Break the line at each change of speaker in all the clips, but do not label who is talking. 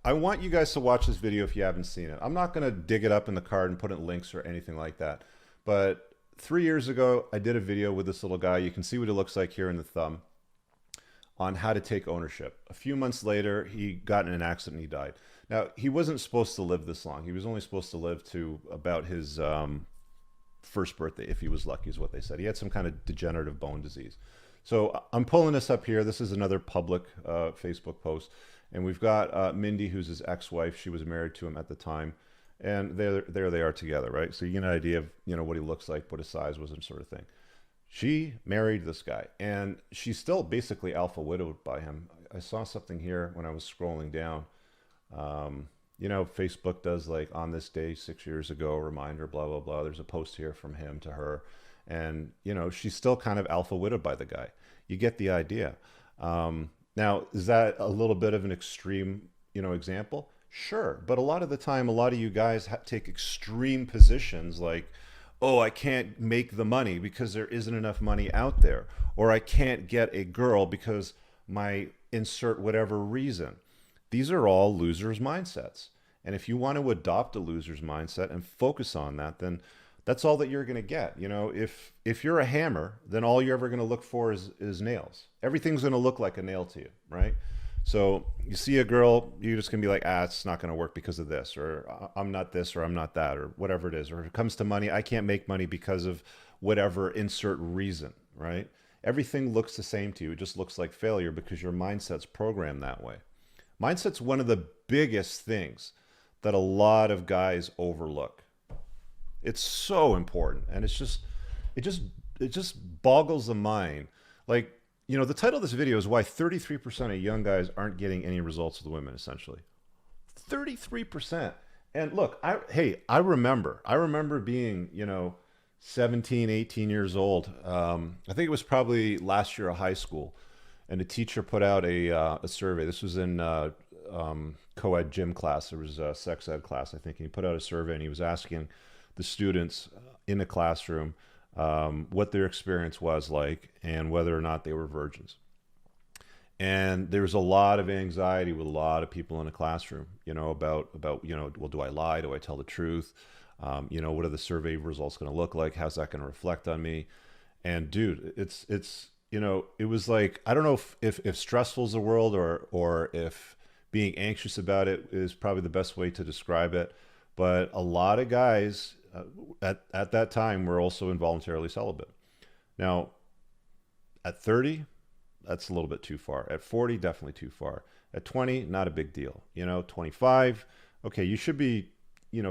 I want you guys to watch this video if you haven't seen it. I'm not going to dig it up in the card and put in links or anything like that. But 3 years ago, I did a video with this little guy. You can see what he looks like here in the thumb on how to take ownership. A few months later, he got in an accident and he died. Now, he wasn't supposed to live this long. He was only supposed to live to about his first birthday, if he was lucky, is what they said. He had some kind of degenerative bone disease. So I'm pulling this up here. This is another public Facebook post. And we've got Mindy, who's his ex-wife. She was married to him at the time. And there they are together, right? So you get an idea of, what he looks like, what his size was, and sort of thing. She married this guy, and she's still basically alpha widowed by him. I saw something here when I was scrolling down. Facebook does like on this day 6 years ago, reminder, blah, blah, blah. There's a post here from him to her. And, she's still kind of alpha widowed by the guy. You get the idea. Now, is that a little bit of an extreme, example? Sure. But a lot of the time, a lot of you guys take extreme positions like, oh, I can't make the money because there isn't enough money out there. Or I can't get a girl because my insert whatever reason. These are all losers' mindsets. And if you want to adopt a loser's mindset and focus on that, then that's all that you're going to get. If you're a hammer, then all you're ever going to look for is nails. Everything's going to look like a nail to you, right? So you see a girl, you're just going to be like, it's not going to work because of this, or I'm not this, or I'm not that, or whatever it is. Or if it comes to money, I can't make money because of whatever insert reason, right? Everything looks the same to you. It just looks like failure because your mindset's programmed that way. Mindset's one of the biggest things that a lot of guys overlook. It's so important, and it just boggles the mind. Like, the title of this video is why 33% of young guys aren't getting any results with women, essentially. 33%. And look, I remember being, 17, 18 years old. I think it was probably last year of high school, and a teacher put out a survey. This was in co-ed gym class. There was a sex ed class, I think, and he put out a survey, and he was asking the students in the classroom what their experience was like and whether or not they were virgins. And there was a lot of anxiety with a lot of people in the classroom, about well, do I lie? Do I tell the truth? What are the survey results going to look like? How's that going to reflect on me? And dude, it's it was like, I don't know if stressful is the world or if being anxious about it is probably the best way to describe it. But a lot of guys at that time were also involuntarily celibate. Now, at 30, that's a little bit too far. At 40, definitely too far. At 20, not a big deal. 25, okay, you should be,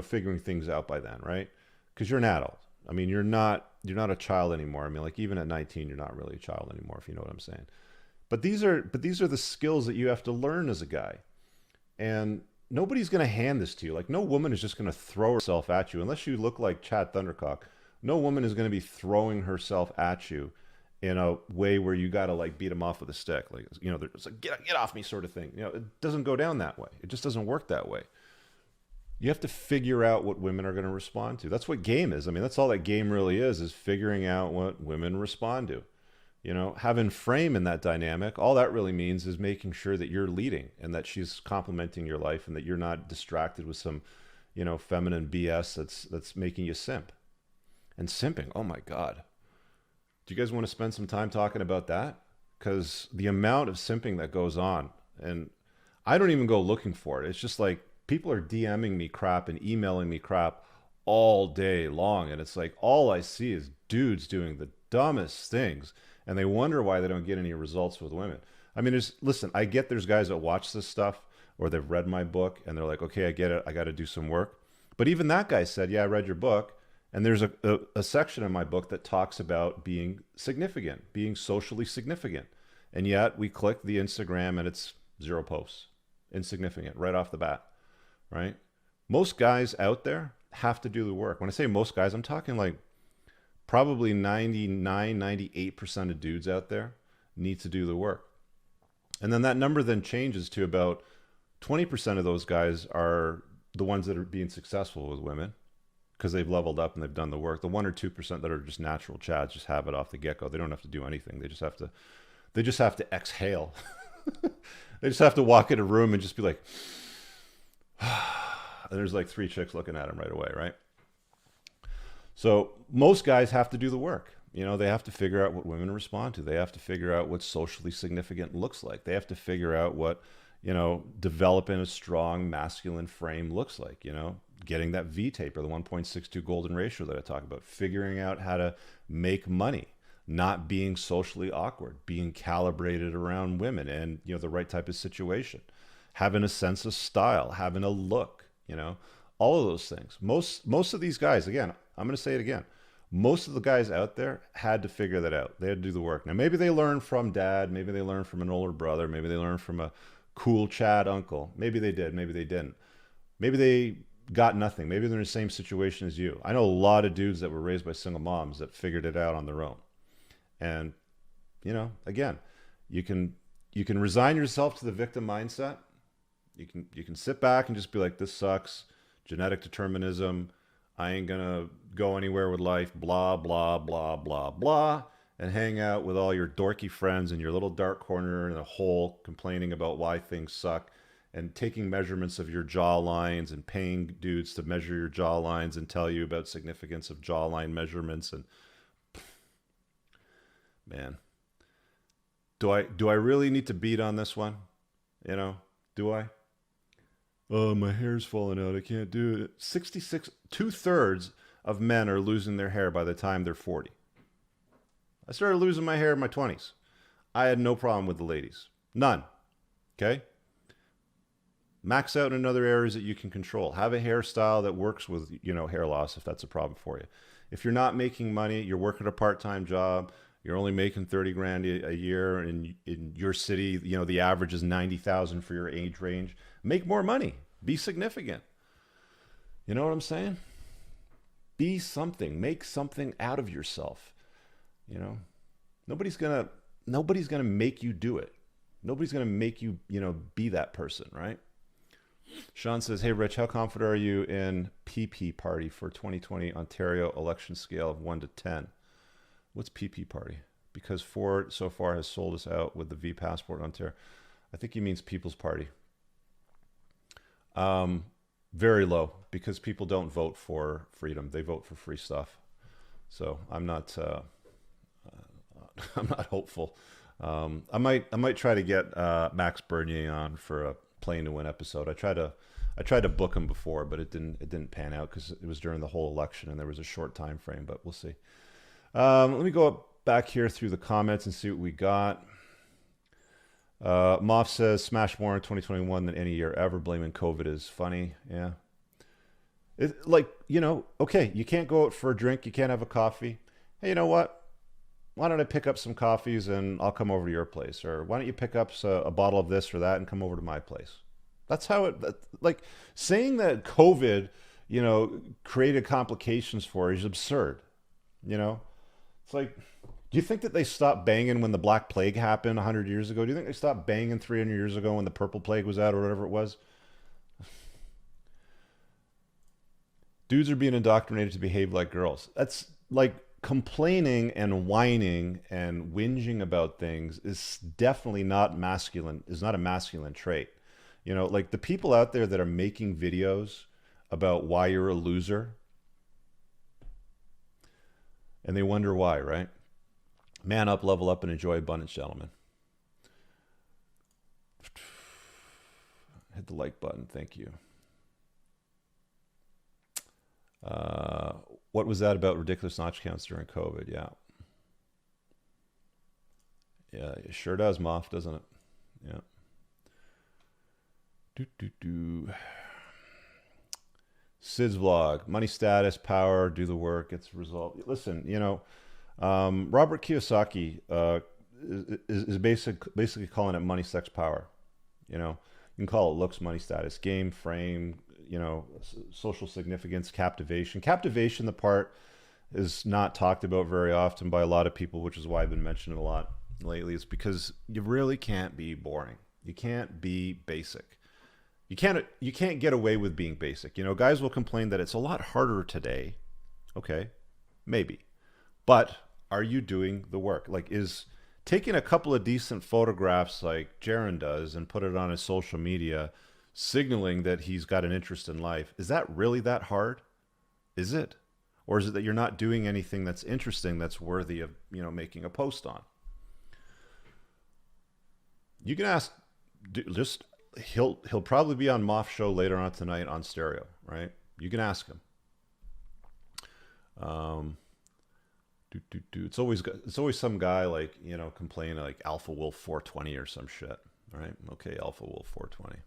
figuring things out by then, right? Because you're an adult. I mean, you're not a child anymore. I mean, like even at 19, you're not really a child anymore, if you know what I'm saying. But these are the skills that you have to learn as a guy. And nobody's going to hand this to you. Like, no woman is just going to throw herself at you unless you look like Chad Thundercock. No woman is going to be throwing herself at you in a way where you got to like beat them off with a stick. Like, it's like, get off me sort of thing. It doesn't go down that way. It just doesn't work that way. You have to figure out what women are going to respond to. That's what game is. I mean, that's all that game really is figuring out what women respond to. Having frame in that dynamic, all that really means is making sure that you're leading and that she's complimenting your life and that you're not distracted with some, feminine BS that's making you simp. And simping, oh my God. Do you guys want to spend some time talking about that? Because the amount of simping that goes on, and I don't even go looking for it. It's just like people are DMing me crap and emailing me crap all day long. And it's like, all I see is dudes doing the dumbest things. And they wonder why they don't get any results with women. I mean, listen, I get there's guys that watch this stuff or they've read my book and they're like, okay, I get it. I got to do some work. But even that guy said, yeah, I read your book. And there's a section in my book that talks about being significant, being socially significant. And yet we click the Instagram and it's 0 posts, insignificant right off the bat, right? Most guys out there have to do the work. When I say most guys, I'm talking like probably 99, 98% of dudes out there need to do the work. And then that number then changes to about 20% of those guys are the ones that are being successful with women because they've leveled up and they've done the work. The 1 or 2% that are just natural chads just have it off the get-go. They don't have to do anything. They just have to exhale. They just have to walk in a room and just be like, there's like 3 chicks looking at him right away, right? So most guys have to do the work. You know, they have to figure out what women respond to. They have to figure out what socially significant looks like. They have to figure out what, you know, developing a strong masculine frame looks like, you know, getting that V tape or the 1.62 golden ratio that I talk about, figuring out how to make money, not being socially awkward, being calibrated around women and, you know, the right type of situation, having a sense of style, having a look, you know, all of those things. Most of these guys, again, I'm going to say it again. Most of the guys out there had to figure that out. They had to do the work. Now, maybe they learned from dad. Maybe they learned from an older brother. Maybe they learned from a cool Chad uncle. Maybe they did. Maybe they didn't. Maybe they got nothing. Maybe they're in the same situation as you. I know a lot of dudes that were raised by single moms that figured it out on their own. And, you know, again, you can resign yourself to the victim mindset. You can sit back and just be like, this sucks. Genetic determinism. I ain't gonna go anywhere with life, blah, blah, blah, blah, blah, and hang out with all your dorky friends in your little dark corner in a hole complaining about why things suck and taking measurements of your jaw lines and paying dudes to measure your jaw lines and tell you about significance of jawline measurements. And man, do I really need to beat on this one? You know, do I? Oh, my hair's falling out. I can't do it. 66, 2/3 of men are losing their hair by the time they're 40. I started losing my hair in my 20s. I had no problem with the ladies. None. Okay? Max out in other areas that you can control. Have a hairstyle that works with, you know, hair loss if that's a problem for you. If you're not making money, you're working a part-time job, you're only making 30 grand a year in your city, you know, the average is 90,000 for your age range. Make more money. Be significant. You know what I'm saying? Be something. Make something out of yourself. You know, nobody's gonna make you do it. Nobody's gonna make you, you know, be that person, right? Sean says, "Hey Rich, how confident are you in PP Party for 2020 Ontario election scale of 1 to 10? What's PP Party? Because Ford so far has sold us out with the V Passport Ontario. I think he means People's Party. Very low, because people don't vote for freedom; they vote for free stuff. So I'm not I'm not hopeful. I might try to get Max Bernier on for a Playing to Win episode. I tried to book him before, but it didn't pan out because it was during the whole election and there was a short time frame. But we'll see. Let me go back here through the comments and see what we got. Moff says, smash more in 2021 than any year ever. Blaming COVID is funny. Yeah. Like, you know, okay, you can't go out for a drink. You can't have a coffee. Hey, you know what? Why don't I pick up some coffees and I'll come over to your place? Or why don't you pick up a bottle of this or that and come over to my place? That's how it, like, saying that COVID, you know, created complications for is absurd. You know, it's like, do you think that they stopped banging when the Black Plague happened 100 years ago? Do you think they stopped banging 300 years ago when the Purple Plague was out or whatever it was? Dudes are being indoctrinated to behave like girls. That's like complaining and whining and whinging about things is definitely not masculine, is not a masculine trait. You know, like the people out there that are making videos about why you're a loser and they wonder why, right? Man up, level up, and enjoy abundance, gentlemen. Hit the like button. Thank you. What was that about ridiculous notch counts during COVID? Yeah. Yeah, it sure does, Moff, doesn't it? Yeah. Sid's vlog, money, status, power, do the work, it's resolved. Listen, you know, Robert Kiyosaki is basically calling it money, sex, power. You know, you can call it looks, money, status, game, frame, you know, social significance, captivation. Captivation, the part is not talked about very often by a lot of people, which is why I've been mentioning it a lot lately. It's because you really can't be boring. You can't be basic. You can't get away with being basic. You know, guys will complain that it's a lot harder today. Okay, maybe. But are you doing the work? Like, is taking a couple of decent photographs like Jaron does and put it on his social media signaling that he's got an interest in life. Is that really that hard? Is it? Or is it that you're not doing anything that's interesting, that's worthy of, making a post on? You can ask, just, he'll probably be on Moff's show later on tonight on Stereo, right? You can ask him. It's always some guy like, complaining like Alpha Wolf 420 or some shit, right? Okay, Alpha Wolf 420.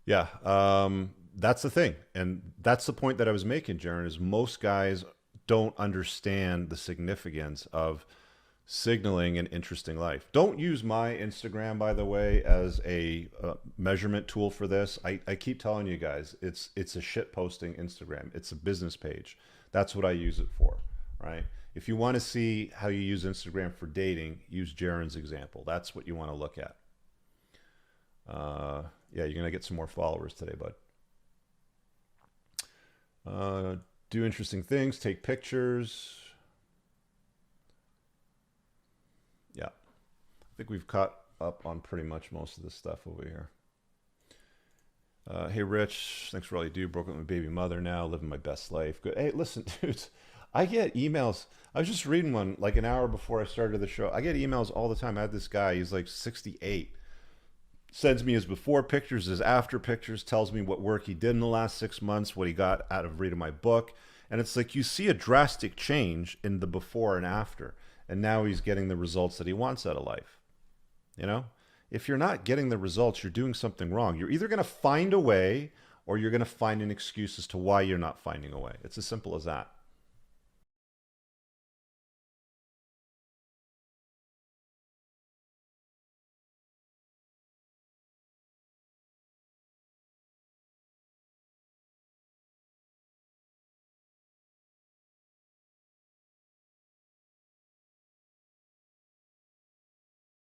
Yeah, that's the thing. And that's the point that I was making, Jaron, is most guys don't understand the significance of signaling an interesting life. Don't use my Instagram, by the way, as a measurement tool for this. I keep telling you guys, it's a shit posting Instagram. It's a business page. That's what I use it for, right? If you want to see how you use Instagram for dating, use Jaron's example. That's what you want to look at. Yeah, you're going to get some more followers today, bud. Do interesting things, take pictures. Yeah, I think we've caught up on pretty much most of this stuff over here. Hey, Rich, thanks for all you do. Broke up with my baby mother now, living my best life. Good. Hey, listen, dudes, I get emails. I was just reading one like an hour before I started the show. I get emails all the time. I had this guy, he's like 68. Sends me his before pictures, his after pictures, tells me what work he did in the last 6 months, what he got out of reading my book. And it's like you see a drastic change in the before and after. And now he's getting the results that he wants out of life. If you're not getting the results, you're doing something wrong. You're either going to find a way or you're going to find an excuse as to why you're not finding a way. It's as simple as that.